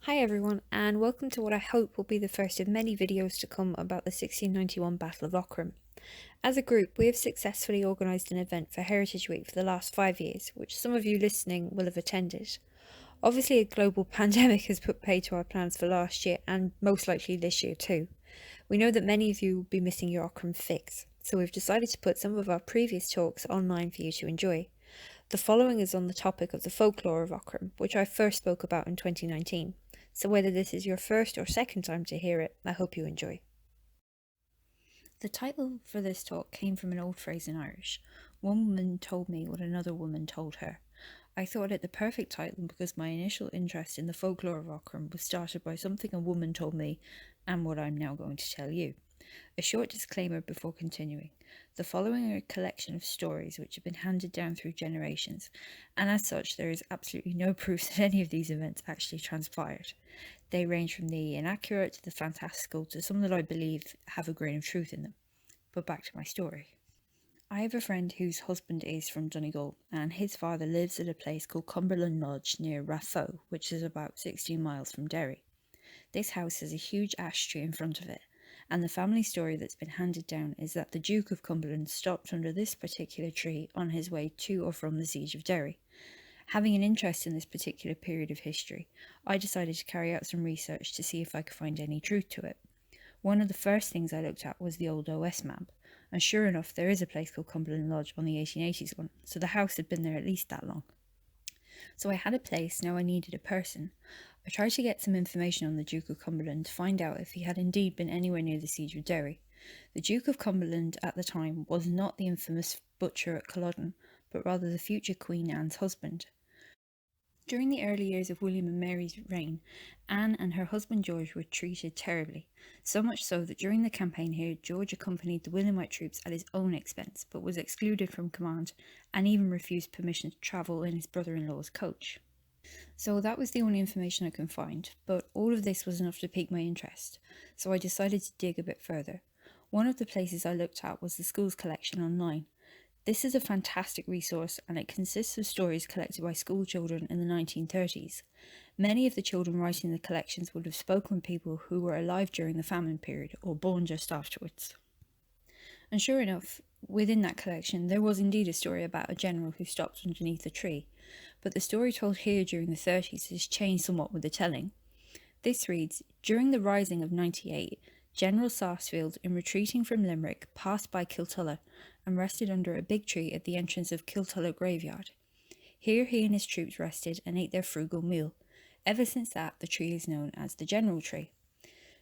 Hi everyone, and welcome to what I hope will be the first of many videos to come about the 1691 Battle of Aughrim. As a group, we have successfully organised an event for Heritage Week for the last 5 years, which some of you listening will have attended. Obviously, a global pandemic has put paid to our plans for last year and most likely this year too. We know that many of you will be missing your Aughrim fix, so we've decided to put some of our previous talks online for you to enjoy. The following is on the topic of the folklore of Aughrim, which I first spoke about in 2019. So whether this is your first or second time to hear it, I hope you enjoy. The title for this talk came from an old phrase in Irish. One woman told me what another woman told her. I thought it the perfect title because my initial interest in the folklore of Aughrim was started by something a woman told me and what I'm now going to tell you. A short disclaimer before continuing. The following are a collection of stories which have been handed down through generations, and as such there is absolutely no proof that any of these events actually transpired. They range from the inaccurate to the fantastical to some that I believe have a grain of truth in them. But back to my story. I have a friend whose husband is from Donegal, and his father lives at a place called Cumberland Lodge near Raphoe, which is about 16 miles from Derry. This house has a huge ash tree in front of it, and the family story that's been handed down is that the Duke of Cumberland stopped under this particular tree on his way to or from the siege of Derry. Having an interest in this particular period of history, I decided to carry out some research to see if I could find any truth to it. One of the first things I looked at was the old OS map, and sure enough there is a place called Cumberland Lodge on the 1880s one, so the house had been there at least that long. So I had a place, now I needed a person. I tried to get some information on the Duke of Cumberland to find out if he had indeed been anywhere near the siege of Derry. The Duke of Cumberland at the time was not the infamous butcher at Culloden, but rather the future Queen Anne's husband. During the early years of William and Mary's reign, Anne and her husband George were treated terribly, so much so that during the campaign here, George accompanied the Williamite troops at his own expense, but was excluded from command and even refused permission to travel in his brother-in-law's coach. So that was the only information I could find, but all of this was enough to pique my interest, so I decided to dig a bit further. One of the places I looked at was the school's collection online. This is a fantastic resource and it consists of stories collected by school children in the 1930s. Many of the children writing the collections would have spoken with people who were alive during the famine period or born just afterwards. And sure enough, within that collection there was indeed a story about a general who stopped underneath a tree, but the story told here during the 30s has changed somewhat with the telling. This reads, during the rising of 98, General Sarsfield, in retreating from Limerick, passed by Kiltulla and rested under a big tree at the entrance of Kiltulla graveyard. Here he and his troops rested and ate their frugal meal. Ever since that, the tree is known as the General Tree.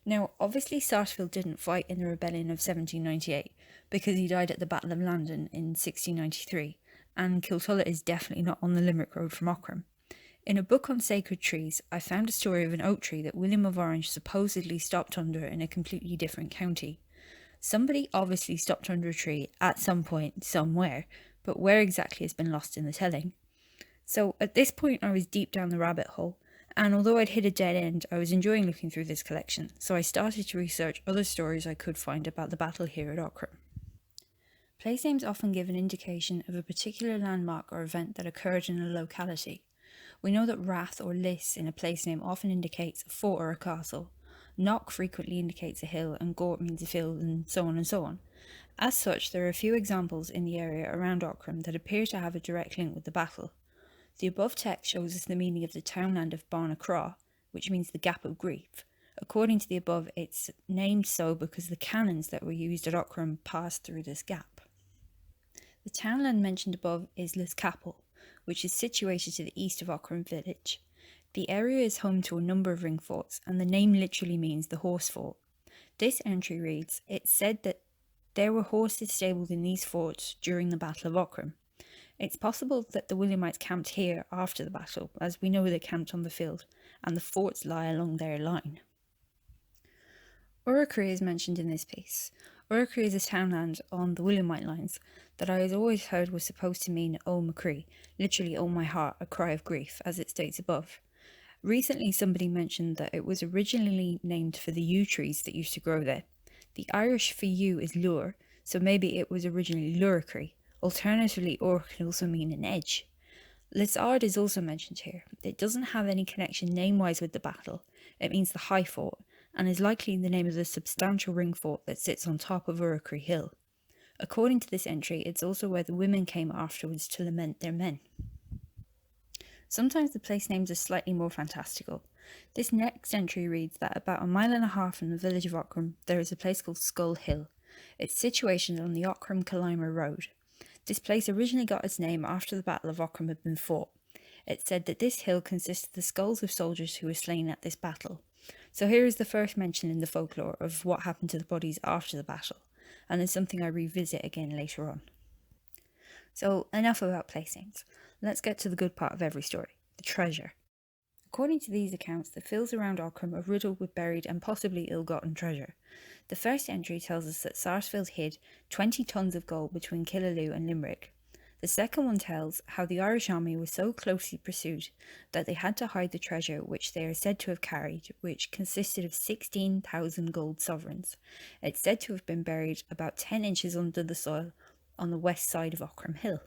Now, obviously Sarsfield didn't fight in the rebellion of 1798 because he died at the Battle of Landen in 1693, and Kiltulla is definitely not on the Limerick road from Aughrim. In a book on sacred trees, I found a story of an oak tree that William of Orange supposedly stopped under in a completely different county. Somebody obviously stopped under a tree at some point, somewhere, but where exactly has been lost in the telling. So at this point I was deep down the rabbit hole, and although I'd hit a dead end, I was enjoying looking through this collection, so I started to research other stories I could find about the battle here at Aughrim. Place names often give an indication of a particular landmark or event that occurred in a locality. We know that Rath or Liss in a place name often indicates a fort or a castle. Knock frequently indicates a hill, and Gort means a field, and so on and so on. As such, there are a few examples in the area around Aughrim that appear to have a direct link with the battle. The above text shows us the meaning of the townland of Barnacraw, which means the Gap of Grief. According to the above, it's named so because the cannons that were used at Aughrim passed through this gap. The townland mentioned above is Liscapel, which is situated to the east of Aughrim village. The area is home to a number of ring forts, and the name literally means the horse fort. This entry reads, it's said that there were horses stabled in these forts during the Battle of Aughrim. It's possible that the Williamites camped here after the battle, as we know they camped on the field, and the forts lie along their line. Urracree is mentioned in this piece. Urracree is a townland on the Williamite lines that I had always heard was supposed to mean "Oh Macree," literally "Oh my heart, a cry of grief," as it states above. Recently somebody mentioned that it was originally named for the yew trees that used to grow there. The Irish for yew is lure, so maybe it was originally Lurracree. Alternatively, Ur can also mean an edge. Lisard is also mentioned here. It doesn't have any connection name-wise with the battle. It means the High Fort, and is likely the name of the substantial ring fort that sits on top of Urukri Hill. According to this entry, it's also where the women came afterwards to lament their men. Sometimes the place names are slightly more fantastical. This next entry reads that about 1.5 miles from the village of Aughrim, there is a place called Skull Hill. It's situated on the Aughrim-Kalima Road. This place originally got its name after the Battle of Aughrim had been fought. It's said that this hill consists of the skulls of soldiers who were slain at this battle. So here is the first mention in the folklore of what happened to the bodies after the battle, and it's something I revisit again later on. So enough about place names. Let's get to the good part of every story, the treasure. According to these accounts, the fields around Aughrim are riddled with buried and possibly ill-gotten treasure. The first entry tells us that Sarsfield hid 20 tons of gold between Killaloe and Limerick. The second one tells how the Irish army was so closely pursued that they had to hide the treasure which they are said to have carried, which consisted of 16,000 gold sovereigns. It's said to have been buried about 10 inches under the soil on the west side of Aughrim Hill.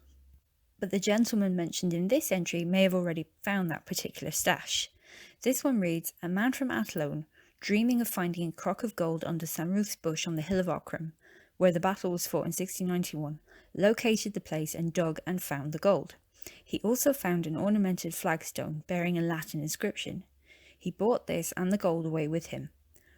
But the gentleman mentioned in this entry may have already found that particular stash. This one reads, a man from Athlone, dreaming of finding a crock of gold under Samruth's bush on the hill of Aughrim, where the battle was fought in 1691, located the place and dug and found the gold. He also found an ornamented flagstone bearing a Latin inscription. He brought this and the gold away with him.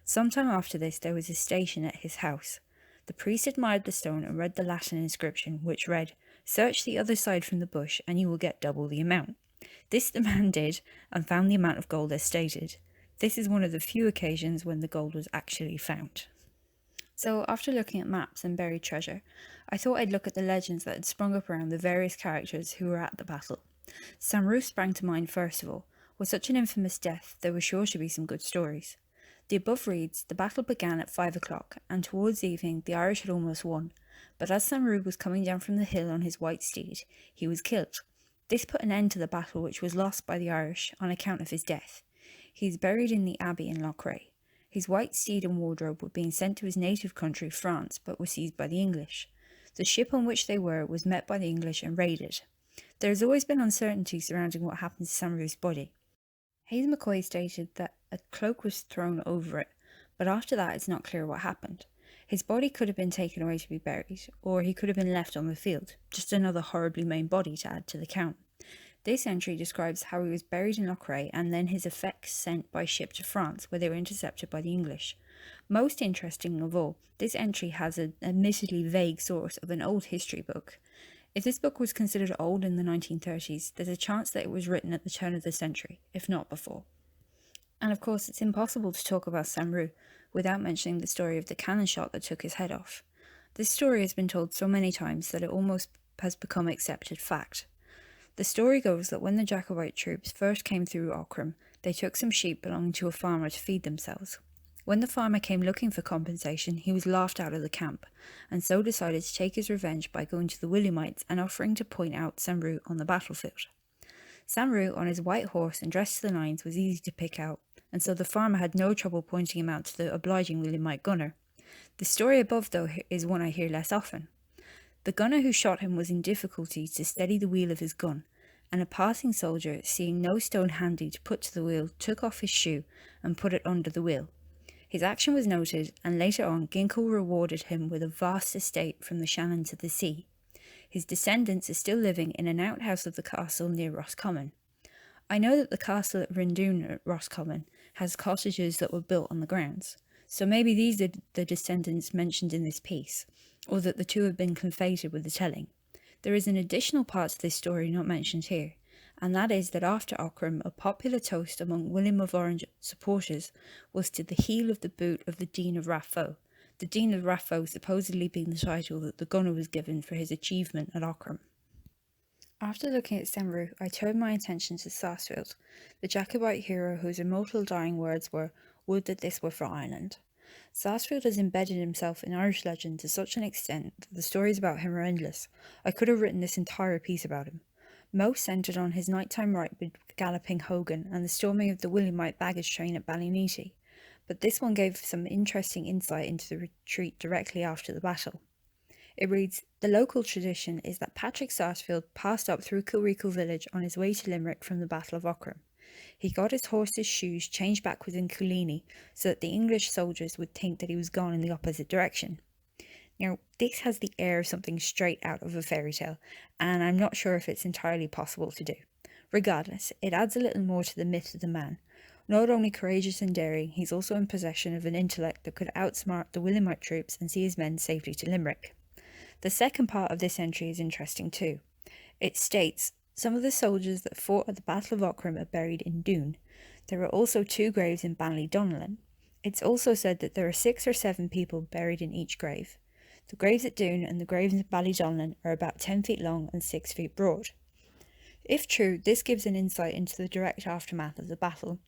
Sometime after this there was a station at his house. The priest admired the stone and read the Latin inscription, which read, search the other side from the bush and you will get double the amount. This the man did and found the amount of gold as stated. This is one of the few occasions when the gold was actually found. So after looking at maps and buried treasure, I thought I'd look at the legends that had sprung up around the various characters who were at the battle. Samruth sprang to mind first of all. With such an infamous death, there were sure to be some good stories. The above reads, the battle began at 5 o'clock, and towards evening the Irish had almost won. But as Samruth was coming down from the hill on his white steed, he was killed. This put an end to the battle, which was lost by the Irish on account of his death. He is buried in the Abbey in Loughrea. His white steed and wardrobe were being sent to his native country, France, but were seized by the English. The ship on which they were was met by the English and raided. There has always been uncertainty surrounding what happened to Samruth's body. Hayes McCoy stated that a cloak was thrown over it, but after that it's not clear what happened. His body could have been taken away to be buried, or he could have been left on the field, just another horribly maimed body to add to the count. This entry describes how he was buried in Loughrea and then his effects sent by ship to France, where they were intercepted by the English. Most interesting of all, this entry has an admittedly vague source of an old history book. If this book was considered old in the 1930s, there's a chance that it was written at the turn of the century, if not before. And of course, it's impossible to talk about Samruth without mentioning the story of the cannon shot that took his head off. This story has been told so many times that it almost has become accepted fact. The story goes that when the Jacobite troops first came through Aughrim, they took some sheep belonging to a farmer to feed themselves. When the farmer came looking for compensation, he was laughed out of the camp, and so decided to take his revenge by going to the Williamites and offering to point out Samruth on the battlefield. Samruth, on his white horse and dressed to the nines, was easy to pick out, and so the farmer had no trouble pointing him out to the obliging Williamite gunner. The story above, though, is one I hear less often. The gunner who shot him was in difficulty to steady the wheel of his gun, and a passing soldier, seeing no stone handy to put to the wheel, took off his shoe and put it under the wheel. His action was noted, and later on Ginkle rewarded him with a vast estate from the Shannon to the sea. His descendants are still living in an outhouse of the castle near Roscommon. I know that the castle at Rindoon at Roscommon has cottages that were built on the grounds, so maybe these are the descendants mentioned in this piece, or that the two have been conflated with the telling. There is an additional part to this story not mentioned here, and that is that after Aughrim, a popular toast among William of Orange supporters was to the heel of the boot of the Dean of Raphoe, the Dean of Raphoe supposedly being the title that the gunner was given for his achievement at Aughrim. After looking at Samruth, I turned my attention to Sarsfield, the Jacobite hero whose immortal dying words were, "Would that this were for Ireland." Sarsfield has embedded himself in Irish legend to such an extent that the stories about him are endless. I could have written this entire piece about him. Most centred on his nighttime ride with Galloping Hogan and the storming of the Williamite baggage train at Ballyneety, but this one gave some interesting insight into the retreat directly after the battle. It reads, "The local tradition is that Patrick Sarsfield passed up through Kilreacle village on his way to Limerick from the Battle of Aughrim. He got his horse's shoes changed backwards in Coolini so that the English soldiers would think that he was gone in the opposite direction." Now, this has the air of something straight out of a fairy tale, and I'm not sure if it's entirely possible to do. Regardless, it adds a little more to the myth of the man. Not only courageous and daring, he's also in possession of an intellect that could outsmart the Williamite troops and see his men safely to Limerick. The second part of this entry is interesting too. It states, "Some of the soldiers that fought at the Battle of Aughrim are buried in Doon. There are also 2 graves in Ballydonnellan. It's also said that there are 6 or 7 people buried in each grave. The graves at Doon and the graves in Ballydonnellan are about 10 feet long and 6 feet broad." If true, this gives an insight into the direct aftermath of the battle.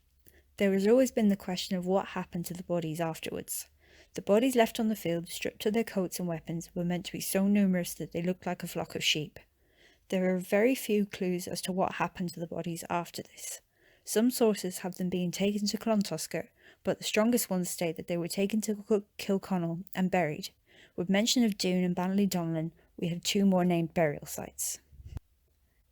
There has always been the question of what happened to the bodies afterwards. The bodies left on the field, stripped of their coats and weapons, were meant to be so numerous that they looked like a flock of sheep. There are very few clues as to what happened to the bodies after this. Some sources have them being taken to Clontusker, but the strongest ones state that they were taken to Kilconnell and buried. With mention of Doon and Ballydonnellan, we have 2 more named burial sites.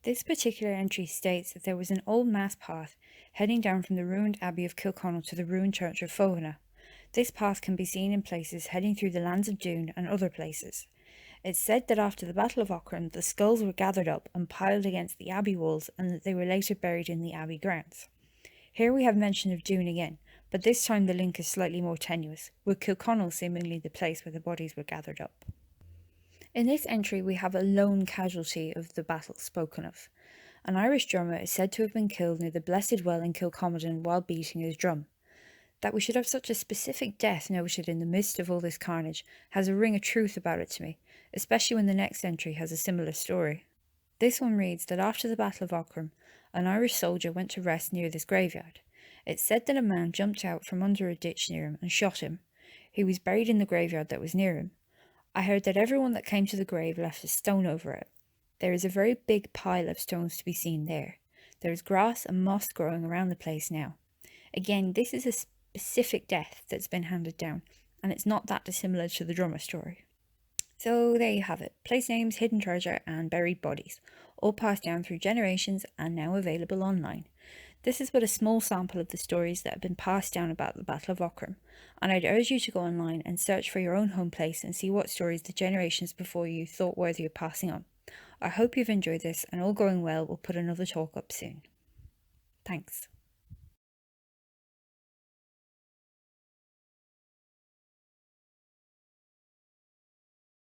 This particular entry states that there was an old mass path heading down from the ruined Abbey of Kilconnell to the ruined church of Fohana. This path can be seen in places heading through the lands of Doon and other places. It's said that after the Battle of Aughrim, the skulls were gathered up and piled against the abbey walls and that they were later buried in the abbey grounds. Here we have mention of Doon again, but this time the link is slightly more tenuous, with Kilconnell seemingly the place where the bodies were gathered up. In this entry we have a lone casualty of the battle spoken of. An Irish drummer is said to have been killed near the Blessed Well in Kilcommodon while beating his drum. That we should have such a specific death noted in the midst of all this carnage has a ring of truth about it to me, especially when the next entry has a similar story. This one reads that after the Battle of Aughrim, an Irish soldier went to rest near this graveyard. It's said that a man jumped out from under a ditch near him and shot him. He was buried in the graveyard that was near him. I heard that everyone that came to the grave left a stone over it. There is a very big pile of stones to be seen there. There is grass and moss growing around the place now. Again, this is a specific death that's been handed down, and it's not that dissimilar to the drummer story. So there you have it, place names, hidden treasure, and buried bodies, all passed down through generations and now available online. This is but a small sample of the stories that have been passed down about the Battle of Aughrim, and I'd urge you to go online and search for your own home place and see what stories the generations before you thought worthy of passing on. I hope you've enjoyed this, and all going well, we'll put another talk up soon. Thanks.